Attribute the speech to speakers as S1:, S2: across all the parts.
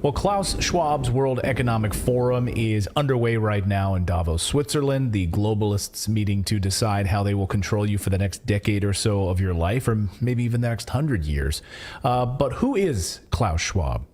S1: Well, Klaus Schwab's World Economic Forum is underway right now in Davos, Switzerland. The globalists meeting to decide how they will control you for the next decade or so of your life, or maybe even the next 100 years. But who is Klaus Schwab?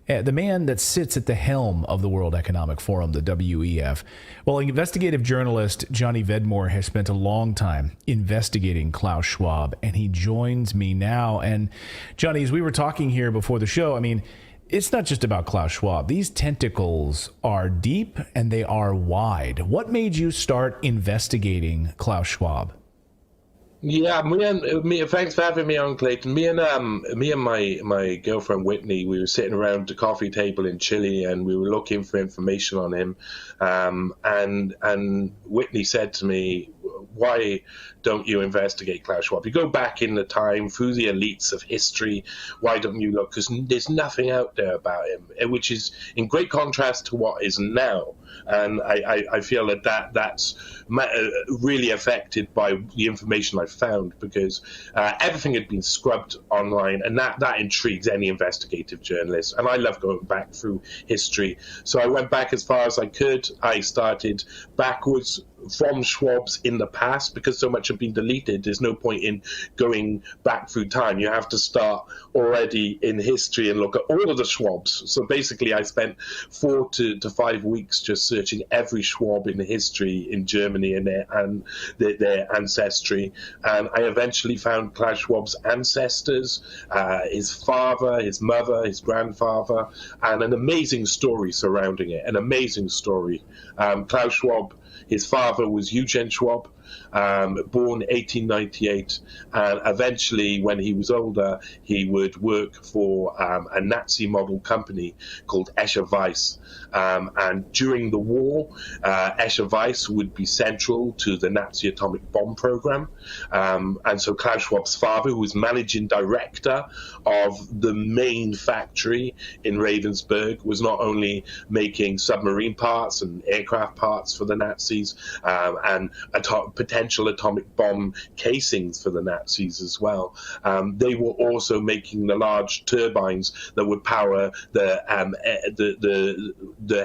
S1: The man that sits at the helm of the World Economic Forum, the WEF. Well, investigative journalist Johnny Vedmore has spent a long time investigating Klaus Schwab, and he joins me now. And Johnny, as we were talking here before the show, I mean, it's not just about Klaus Schwab. These tentacles are deep and they are wide. What made you start investigating Klaus Schwab?
S2: Yeah, thanks for having me on, Clayton. Me and my girlfriend Whitney, we were sitting around the coffee table in Chile, and we were looking for information on him. And Whitney said to me, "Why don't you investigate Klaus Schwab? You go back in the time through the elites of history. Why don't you look? Because there's nothing out there about him, which is in great contrast to what is now." And I feel that's really affected by the information I found, because everything had been scrubbed online, and that intrigues any investigative journalist. And I love going back through history. So I went back as far as I could. I started backwards from Schwab's in the past, because so much had been deleted. There's no point in going back through time. You have to start already in history and look at all of the Schwabs. So basically I spent 4 to 5 weeks just searching every Schwab in history in Germany and their ancestry. And I eventually found Klaus Schwab's ancestors, his father, his mother, his grandfather, and an amazing story surrounding it, an amazing story. Klaus Schwab, his father was Eugen Schwab, born 1898, and eventually, when he was older, he would work for a Nazi model company called Escher Weiss. And during the war, Escher Weiss would be central to the Nazi atomic bomb program. And so Klaus Schwab's father, who was managing director of the main factory in Ravensburg, was not only making submarine parts and aircraft parts for the Nazis, and potential atomic bomb casings for the Nazis as well. They were also making the large turbines that would power the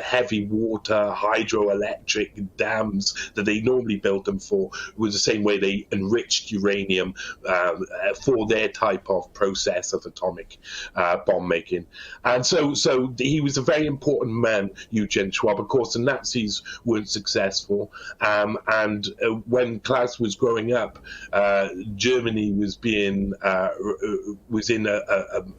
S2: heavy water hydroelectric dams that they normally built them for. It was the same way they enriched uranium for their type of process of atomic bomb making. And so he was a very important man, Eugen Schwab. Of course, the Nazis weren't successful. And when Klaus was growing up, Germany was being reconciled.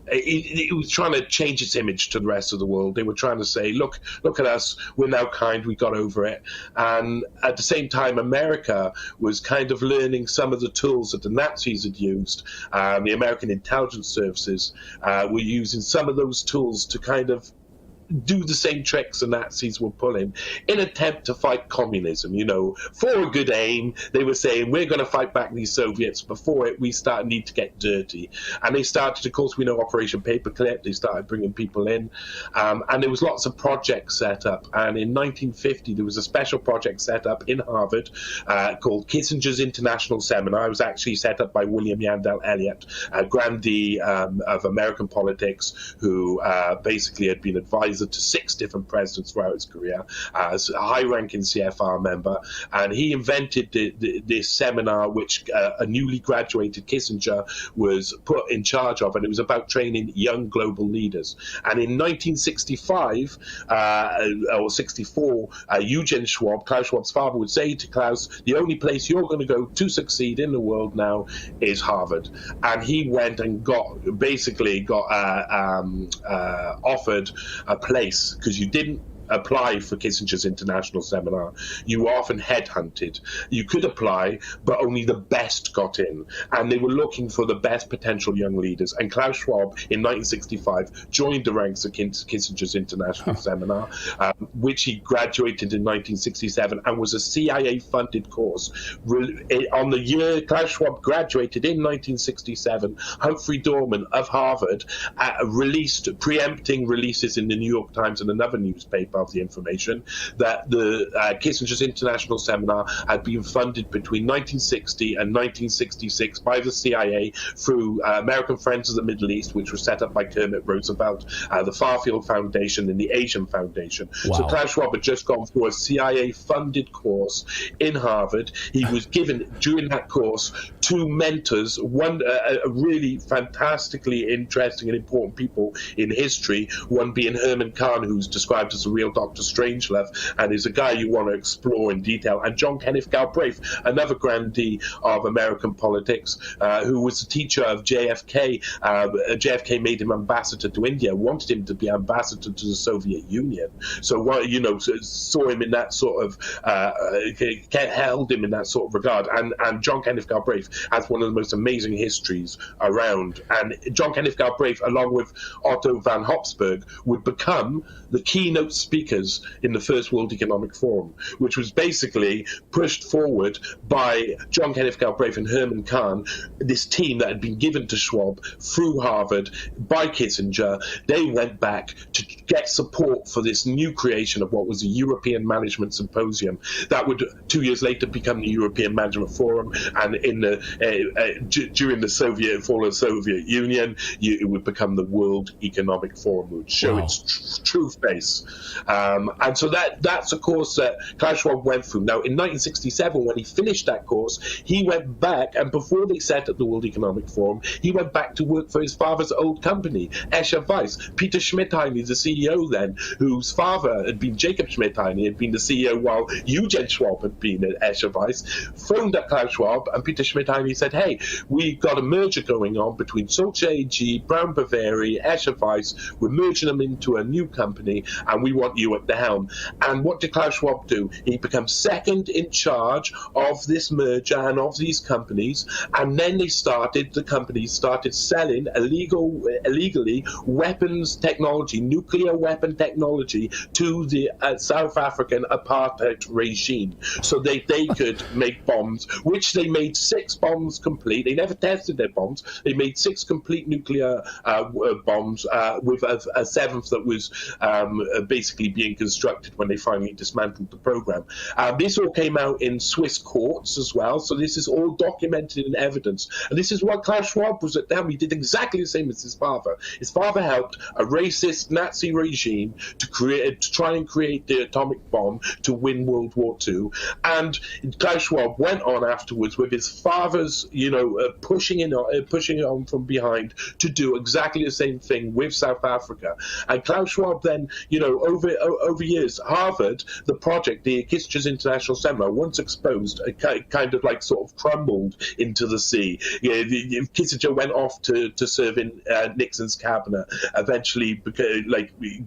S2: It was trying to change its image to the rest of the world. They were trying to say, look at us, we're now kind, we got over it. And at the same time, America was kind of learning some of the tools that the Nazis had used. The American intelligence services were using some of those tools to kind of do the same tricks the Nazis were pulling in an attempt to fight communism. For a good aim, they were saying, we're going to fight back these Soviets. Before it, we need to get dirty. And they started, of course, we know Operation Paperclip. They started bringing people in. And there was lots of projects set up. And in 1950, there was a special project set up in Harvard called Kissinger's International Seminar. It was actually set up by William Yandell Elliott, a grandee of American politics, who basically had been advisor to 6 different presidents throughout his career, as a high-ranking CFR member. And he invented this seminar, which a newly graduated Kissinger was put in charge of, and it was about training young global leaders. And in 1965 or 64, Eugen Schwab, Klaus Schwab's father, would say to Klaus, the only place you're going to go to succeed in the world now is Harvard. And he went and got offered a place, because you didn't apply for Kissinger's International Seminar. You were often headhunted. You could apply, but only the best got in. And they were looking for the best potential young leaders. And Klaus Schwab, in 1965, joined the ranks of Kissinger's International Seminar, which he graduated in 1967, and was a CIA-funded course. On the year Klaus Schwab graduated in 1967, Humphrey Dorman of Harvard released preempting releases in the New York Times and another newspaper of the information, that the Kissinger's International Seminar had been funded between 1960 and 1966 by the CIA through American Friends of the Middle East, which was set up by Kermit Roosevelt, the Farfield Foundation, and the Asian Foundation.
S1: Wow.
S2: So Klaus Schwab had just gone through a CIA-funded course in Harvard. He was given, during that course, two mentors, one a really fantastically interesting and important people in history, one being Herman Kahn, who's described as a real Dr. Strangelove, and is a guy you want to explore in detail, and John Kenneth Galbraith, another grandee of American politics, who was the teacher of JFK. JFK made him ambassador to India, wanted him to be ambassador to the Soviet Union. So, saw him in that sort of, held him in that sort of regard. And John Kenneth Galbraith has one of the most amazing histories around. And John Kenneth Galbraith, along with Otto von Habsburg, would become the keynote speakers in the First World Economic Forum, which was basically pushed forward by John Kenneth Galbraith and Herman Kahn, this team that had been given to Schwab through Harvard by Kissinger. They went back to get support for this new creation of what was a European Management Symposium that would 2 years later become the European Management Forum, and in the during the fall of the Soviet Union, it would become the World Economic Forum, which would show its true face. And so that's a course that Klaus Schwab went through. Now, in 1967, when he finished that course, he went back, and before they set up the World Economic Forum, he went back to work for his father's old company, Escher Weiss. Peter Schmidheiny, the CEO then, whose father had been Jacob Schmidheiny, had been the CEO while Eugen Schwab had been at Escher Weiss, phoned up Klaus Schwab, and Peter Schmidheiny said, hey, we've got a merger going on between Sulzer AG, Brown Boveri, Escher Weiss. We're merging them into a new company, and we want you at the helm. And what did Klaus Schwab do? He becomes second in charge of this merger and of these companies, and then the companies started selling illegally weapons technology, nuclear weapon technology, to the South African apartheid regime, so they could make bombs, which they made 6 bombs complete. They never tested their bombs. They made 6 complete nuclear bombs, with a 7th that was basically being constructed when they finally dismantled the program. This all came out in Swiss courts as well, so this is all documented in evidence. And this is what Klaus Schwab was at them. He did exactly the same as his father. His father helped a racist Nazi regime to try and create the atomic bomb to win World War II. And Klaus Schwab went on afterwards with his father's, pushing it on from behind to do exactly the same thing with South Africa. And Klaus Schwab then, over years, Harvard, the project, the Kissinger's International Seminar, once exposed, kind of like sort of crumbled into the sea. Kissinger went off to serve in Nixon's cabinet, eventually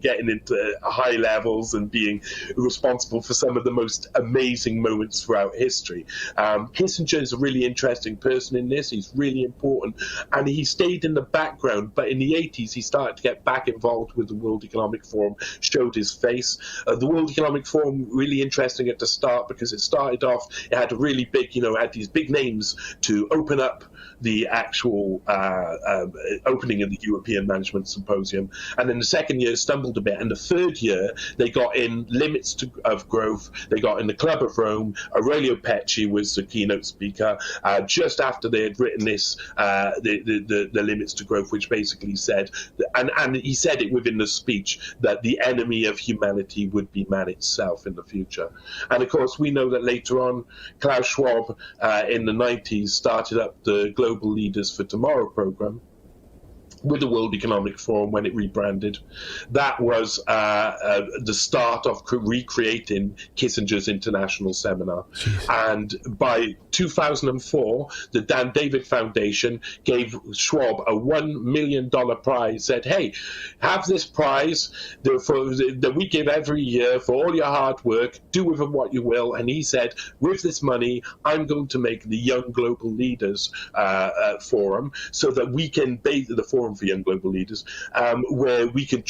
S2: getting into high levels and being responsible for some of the most amazing moments throughout history. Kissinger is a really interesting person in this. He's really important, and he stayed in the background, but in the 80s he started to get back involved with the World Economic Forum, showed his face. The World Economic Forum, really interesting at the start, because it started off, it had a really big, had these big names to open up the actual opening of the European Management Symposium, and then the second year stumbled a bit, and the third year they got in limits of growth. They got in the Club of Rome. Aurelio Pecci was the keynote speaker just after they had written this, the limits to growth, which basically said, and he said it within the speech, that the enemy of humanity would be man itself in the future. And of course, we know that later on, Klaus Schwab in the 90s started up the Global Leaders for Tomorrow program with the World Economic Forum when it rebranded. That was the start of recreating Kissinger's International Seminar. Jeez. And by 2004, the Dan David Foundation gave Schwab a $1 million prize, said, hey, have this prize that we give every year for all your hard work, do with it what you will. And he said, with this money, I'm going to make the Young Global Leaders Forum, so that we can the forum for young global leaders, where we can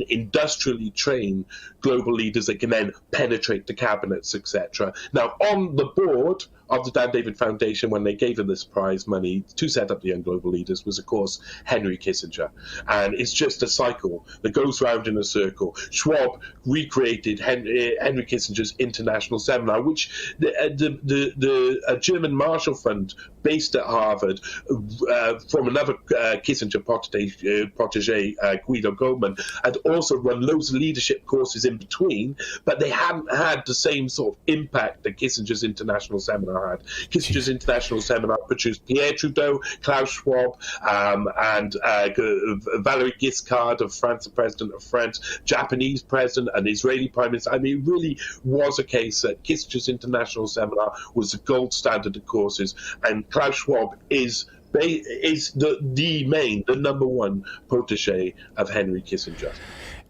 S2: industrially train global leaders that can then penetrate the cabinets, etc. Now, on the board of the Dan David Foundation, when they gave him this prize money to set up the Young Global Leaders, was, of course, Henry Kissinger. And it's just a cycle that goes round in a circle. Schwab recreated Henry Kissinger's International Seminar, which the German Marshall Fund, based at Harvard, from another Kissinger protege, Guido Goldman, had also run loads of leadership courses in between, but they hadn't had the same sort of impact that Kissinger's International Seminar had. Kissinger's International Seminar produced Pierre Trudeau, Klaus Schwab, and Valéry Giscard of France, the president of France, Japanese president, and Israeli prime minister. I mean, it really was a case that Kissinger's International Seminar was the gold standard of courses, and Klaus Schwab is the number one protege of Henry Kissinger.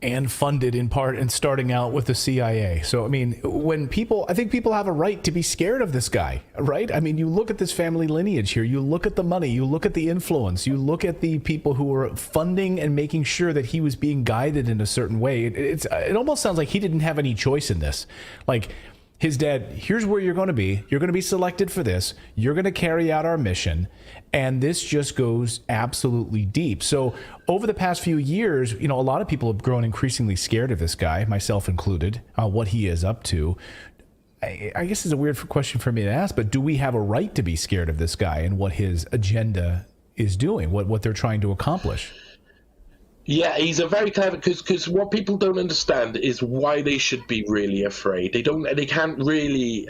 S1: And funded in part and starting out with the CIA. So, I mean, I think people have a right to be scared of this guy, right? I mean, you look at this family lineage here, you look at the money, you look at the influence, you look at the people who were funding and making sure that he was being guided in a certain way. It almost sounds like he didn't have any choice in this. Like, his dad, here's where you're going to be. You're going to be selected for this. You're going to carry out our mission. And this just goes absolutely deep. So over the past few years, a lot of people have grown increasingly scared of this guy, myself included, what he is up to. I guess it's a weird question for me to ask, but do we have a right to be scared of this guy and what his agenda is doing, what they're trying to accomplish?
S2: Yeah, he's a very clever, because what people don't understand is why they should be really afraid. They can't really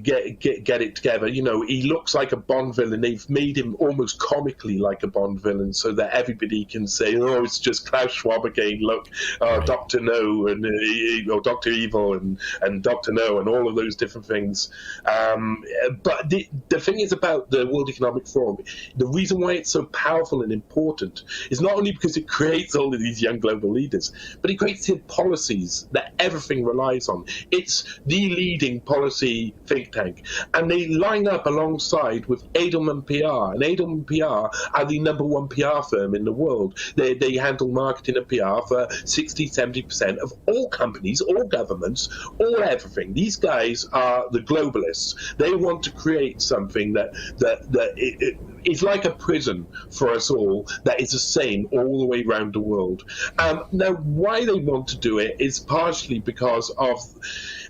S2: get it together. He looks like a Bond villain. They've made him almost comically like a Bond villain, so that everybody can say, "Oh, it's just Klaus Schwab again. Look, right. Dr. No and Dr. Evil and Dr. No and all of those different things." But the thing is about the World Economic Forum, the reason why it's so powerful and important is not only because it creates all of these young global leaders, but it creates policies that everything relies on. It's the leading policy think tank, and they line up alongside with Edelman PR, and Edelman PR are the number one PR firm in the world. They handle marketing and PR for 60-70% of all companies, all governments, all everything. These guys are the globalists. They want to create something that is like a prison for us all, that is the same all the way around the world. Now, why they want to do it is partially because of,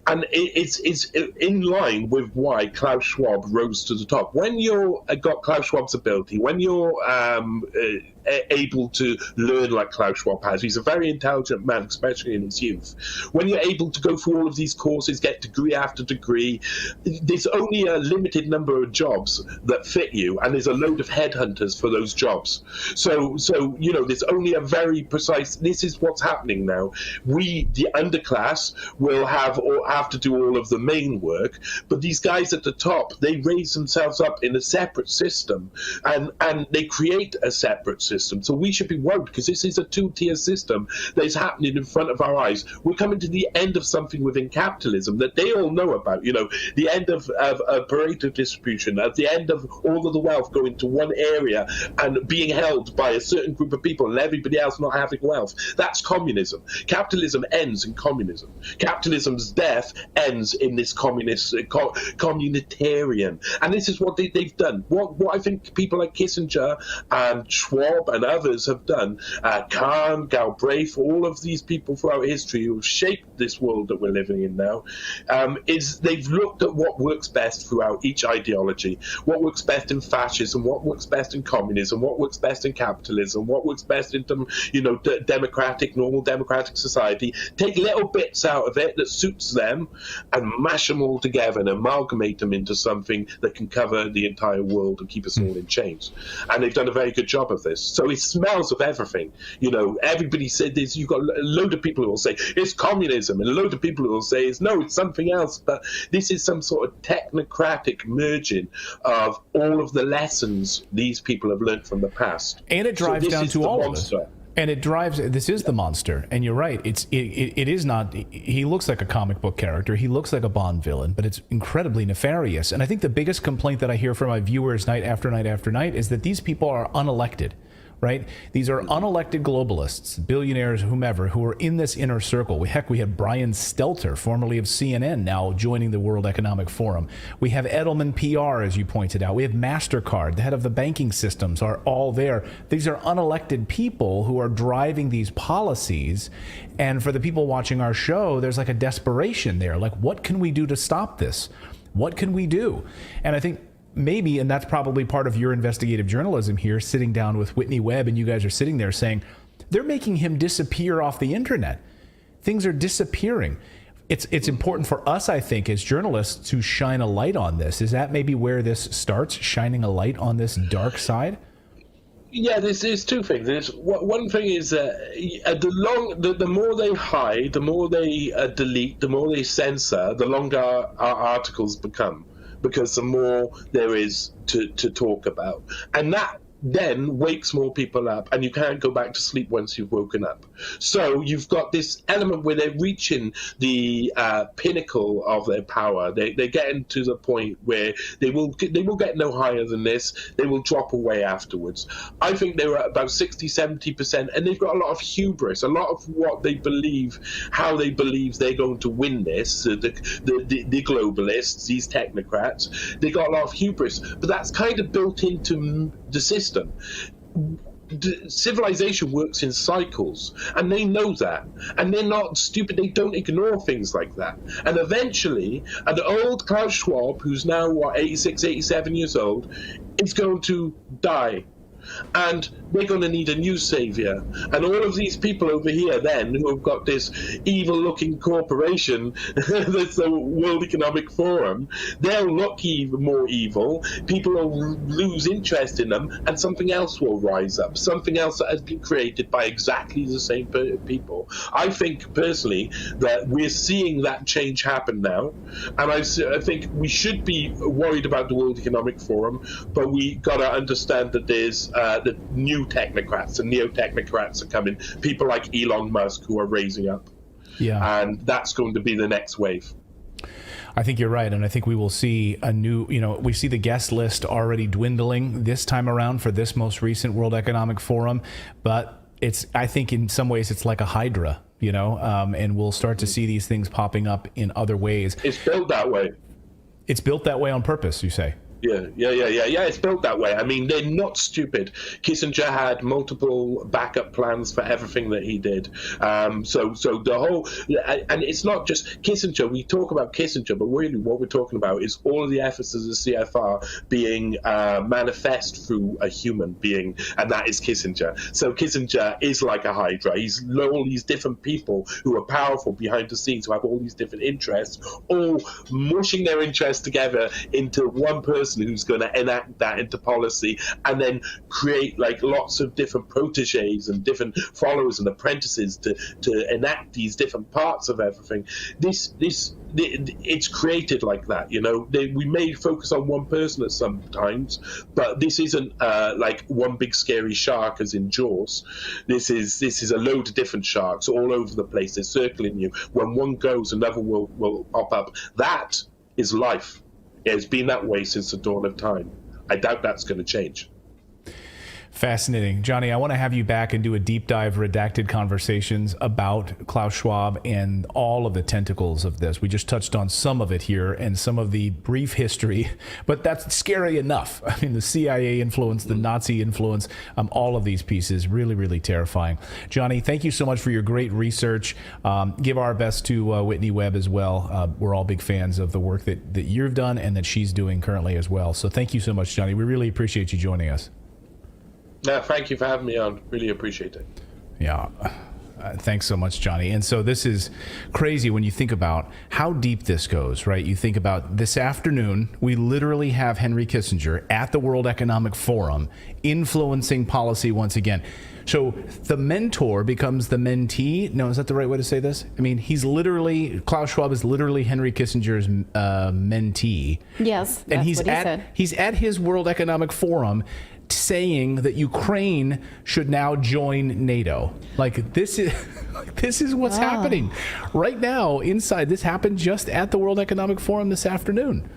S2: and it's in line with why Klaus Schwab rose to the top. When you've got Klaus Schwab's ability, when you're able to learn like Klaus Schwab has, he's a very intelligent man, especially in his youth. When you're able to go through all of these courses, get degree after degree, there's only a limited number of jobs that fit you, and there's a load of headhunters for those jobs. So there's only a very precise. This is what's happening now. We, the underclass, will have to do all of the main work, but these guys at the top, they raise themselves up in a separate system, and they create a separate system. So we should be worried, because this is a two-tier system that is happening in front of our eyes. We're coming to the end of something within capitalism that they all know about. The end of Pareto distribution, at the end of all of the wealth going to one area and being held by a certain group of people and everybody else not having wealth. That's communism. Capitalism ends in communism. Capitalism's death ends in this communitarian. And this is what they've done. What I think people like Kissinger and Schwab and others have done, Kahn, Galbraith, all of these people throughout history who have shaped this world that we're living in now, is they've looked at what works best throughout each ideology, what works best in fascism, what works best in communism, what works best in capitalism, what works best in normal democratic society, take little bits out of it that suits them and mash them all together and amalgamate them into something that can cover the entire world and keep us all in chains. And they've done a very good job of this. So it smells of everything. Everybody said this. You've got a load of people who will say it's communism, and a load of people who will say it's something else. But this is some sort of technocratic merging of all of the lessons these people have learned from the past.
S1: And it drives down to all of us. And it drives. This is the monster, and you're right. It is not. He looks like a comic book character. He looks like a Bond villain, but it's incredibly nefarious. And I think the biggest complaint that I hear from my viewers night after night after night is that these people are unelected, right? These are unelected globalists, billionaires, whomever, who are in this inner circle. Heck, we have Brian Stelter, formerly of CNN, now joining the World Economic Forum. We have Edelman PR, as you pointed out. We have MasterCard, the head of the banking systems, are all there. These are unelected people who are driving these policies. And for the people watching our show, there's like a desperation there. Like, what can we do to stop this? What can we do? And I think maybe, and that's probably part of your investigative journalism here, sitting down with Whitney Webb, and you guys are sitting there saying, they're making him disappear off the internet. Things are disappearing. It's important for us, I think, as journalists to shine a light on this. Is that maybe where this starts, shining a light on this dark side?
S2: Yeah, there's two things. One thing is the more they hide, the more they delete, the more they censor, the longer our articles become, because the more there is to talk about. And that then wakes more people up, and you can't go back to sleep once you've woken up. So you've got this element where they're reaching the pinnacle of their power. They're getting to the point where they will get no higher than this. They will drop away afterwards. I think they were at about 60-70%, and they've got a lot of hubris, a lot of what they believe, how they believe they're going to win this. The globalists, these technocrats, they got a lot of hubris, but that's kind of built into the system. Civilization works in cycles, and they know that, and they're not stupid. They don't ignore things like that. And eventually an old Klaus Schwab, who's now 86, 87 years old, is going to die, and we're going to need a new savior. And all of these people over here then, who have got this evil looking corporation that's the World Economic Forum, they'll look even more evil. People will lose interest in them, and something else will rise up, something else that has been created by exactly the same people. I think personally that we're seeing that change happen now, and I think we should be worried about the World Economic Forum, but we got to understand that there's the new technocrats and neo-technocrats are coming, people like Elon Musk who are raising up. Yeah. And that's going to be the next wave.
S1: I think you're right, and I think we will see a new, we see the guest list already dwindling this time around for this most recent World Economic Forum, but I think in some ways it's like a hydra, and we'll start to see these things popping up in other ways.
S2: It's built that way.
S1: It's built that way on purpose, you say?
S2: Yeah. It's built that way. I mean, they're not stupid. Kissinger had multiple backup plans for everything that he did. So the whole, and it's not just Kissinger. We talk about Kissinger, but really what we're talking about is all of the efforts of the CFR being manifest through a human being, and that is Kissinger. So Kissinger is like a hydra. He's all these different people who are powerful behind the scenes, who have all these different interests, all mushing their interests together into one person who's going to enact that into policy, and then create like lots of different proteges and different followers and apprentices to enact these different parts of everything. It's created like that, we may focus on one person at some times, but this isn't like one big scary shark as in Jaws. This is a load of different sharks all over the place. They're circling you. When one goes, another will pop up. That is life. It's been that way since the dawn of time. I doubt that's going to change.
S1: Fascinating. Johnny, I want to have you back and do a deep dive redacted conversations about Klaus Schwab and all of the tentacles of this. We just touched on some of it here and some of the brief history, but that's scary enough. I mean, the CIA influence, the Nazi influence, all of these pieces, really, really terrifying. Johnny, thank you so much for your great research. Give our best to Whitney Webb as well. We're all big fans of the work that you've done and that she's doing currently as well. So thank you so much, Johnny. We really appreciate you joining us.
S2: Yeah, thank you for having me on. Really appreciate it.
S1: Yeah. Thanks so much, Johnny. And so this is crazy when you think about how deep this goes, right? You think about this afternoon, we literally have Henry Kissinger at the World Economic Forum influencing policy once again. So the mentor becomes the mentee. No, is that the right way to say this? I mean, Klaus Schwab is literally Henry Kissinger's mentee.
S3: Yes, that's
S1: and
S3: what he said.
S1: He's at his World Economic Forum saying that Ukraine should now join NATO. Like this is what's happening right now inside. This happened just at the World Economic Forum this afternoon.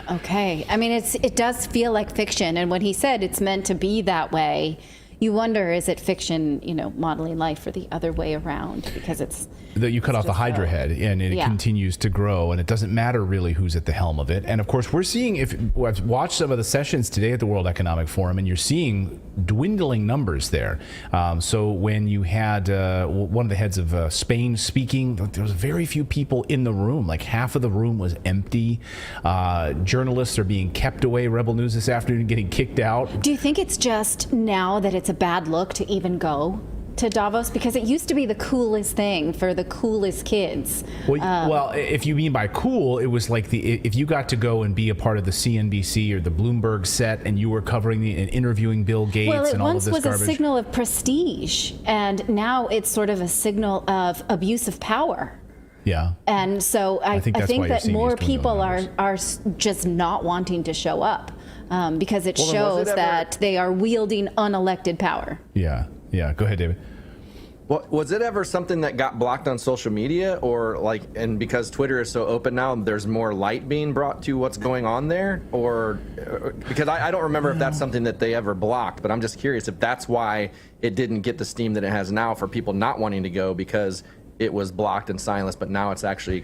S3: Okay. I mean, it does feel like fiction. And when he said it's meant to be that way, you wonder, is it fiction, modeling life, or the other way around? Because it's
S1: that you cut off the Hydra head, and it continues to grow, and it doesn't matter really who's at the helm of it. And of course, we're seeing, I've watched some of the sessions today at the World Economic Forum, and you're seeing dwindling numbers there. So when you had one of the heads of Spain speaking, there was very few people in the room. Like half of the room was empty. Journalists are being kept away. Rebel News this afternoon getting kicked out.
S3: Do you think it's just now that it's a bad look to even go to Davos? Because it used to be the coolest thing for the coolest kids.
S1: Well, if you mean by cool, it was like if you got to go and be a part of the CNBC or the Bloomberg set, and you were covering and interviewing Bill Gates and all of this garbage. Well, it once was a
S3: signal of prestige, and now it's sort of a signal of abuse of power.
S1: Yeah.
S3: And so I think that more people are just not wanting to show up because it shows that they are wielding unelected power.
S1: Yeah. Yeah. Go ahead, David.
S4: Well, was it ever something that got blocked on social media, or and because Twitter is so open now, there's more light being brought to what's going on there? Or because I don't remember if that's something that they ever blocked, but I'm just curious if that's why it didn't get the steam that it has now for people not wanting to go, because it was blocked and silenced, but now it's actually,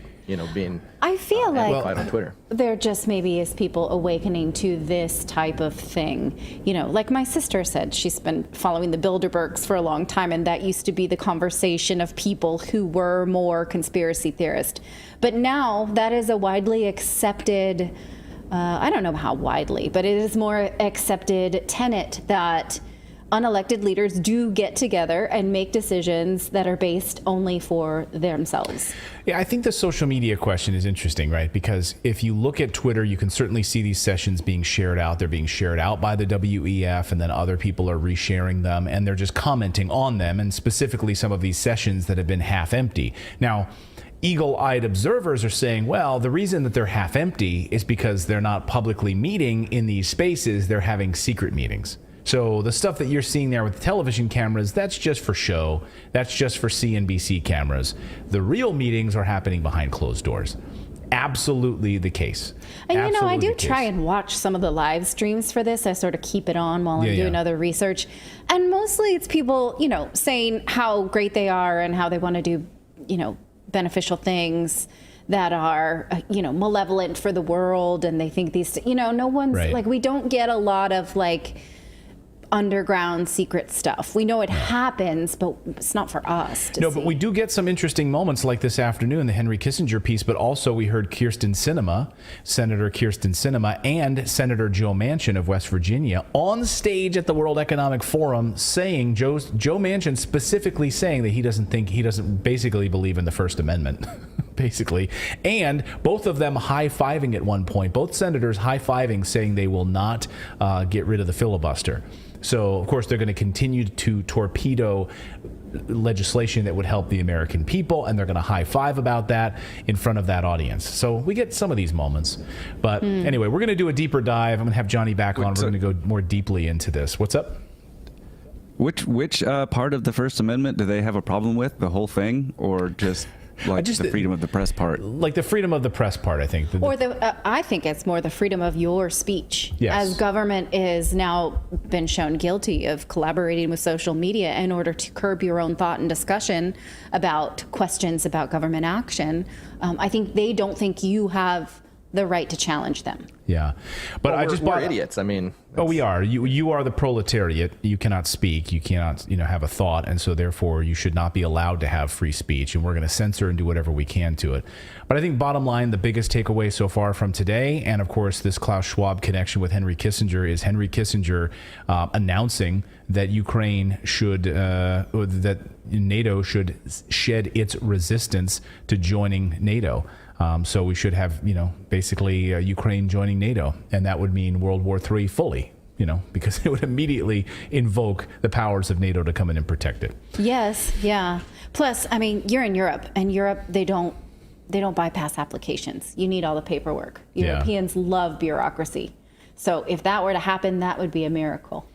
S4: being
S3: I feel like
S4: on Twitter.
S3: There just maybe is people awakening to this type of thing. Like my sister said, she's been following the Bilderbergs for a long time, and that used to be the conversation of people who were more conspiracy theorists. But now that is a widely accepted, I don't know how widely, but it is more accepted tenet that unelected leaders do get together and make decisions that are based only for themselves.
S1: Yeah, I think the social media question is interesting, right? Because if you look at Twitter, you can certainly see these sessions being shared out. They're being shared out by the WEF, and then other people are resharing them, and they're just commenting on them, and specifically some of these sessions that have been half empty. Now, eagle-eyed observers are saying, well, the reason that they're half empty is because they're not publicly meeting in these spaces. They're having secret meetings. So the stuff that you're seeing there with the television cameras, that's just for show. That's just for CNBC cameras. The real meetings are happening behind closed doors. Absolutely the case.
S3: And I do try and watch some of the live streams for this. I sort of keep it on while I'm doing other research. And mostly it's people, saying how great they are and how they want to do, beneficial things that are, malevolent for the world. And they think these, no one's like, we don't get a lot of underground secret stuff. We know it happens, but it's not for us to see.
S1: But we do get some interesting moments like this afternoon, the Henry Kissinger piece, but also we heard Senator Kyrsten Sinema, and Senator Joe Manchin of West Virginia on stage at the World Economic Forum saying, Joe Manchin specifically saying that he doesn't basically believe in the First Amendment. Basically, and both of them high-fiving at one point, both senators high-fiving, saying they will not get rid of the filibuster. So, of course, they're going to continue to torpedo legislation that would help the American people, and they're going to high-five about that in front of that audience. So we get some of these moments. But anyway, we're going to do a deeper dive. I'm going to have Johnny back on. We're going to go more deeply into this. What's up?
S5: Which part of the First Amendment do they have a problem with? The whole thing, or just the freedom of the press part?
S1: Like the freedom of the press part, I think.
S3: I think it's more the freedom of your speech.
S1: Yes.
S3: As government is now been shown guilty of collaborating with social media in order to curb your own thought and discussion about questions about government action. I think they don't think you have the right to challenge them.
S1: Yeah, but
S4: we're idiots. I mean,
S1: we are. You are the proletariat. You cannot speak. You cannot, have a thought, and so therefore you should not be allowed to have free speech. And we're going to censor and do whatever we can to it. But I think bottom line, the biggest takeaway so far from today, and of course this Klaus Schwab connection with Henry Kissinger, is Henry Kissinger announcing that Ukraine should, that NATO should shed its resistance to joining NATO. So we should have, basically Ukraine joining NATO, and that would mean World War III fully, because it would immediately invoke the powers of NATO to come in and protect it.
S3: Yes, yeah. Plus, I mean, you're in Europe, and Europe, they don't bypass applications. You need all the paperwork. Europeans love bureaucracy. So if that were to happen, that would be a miracle.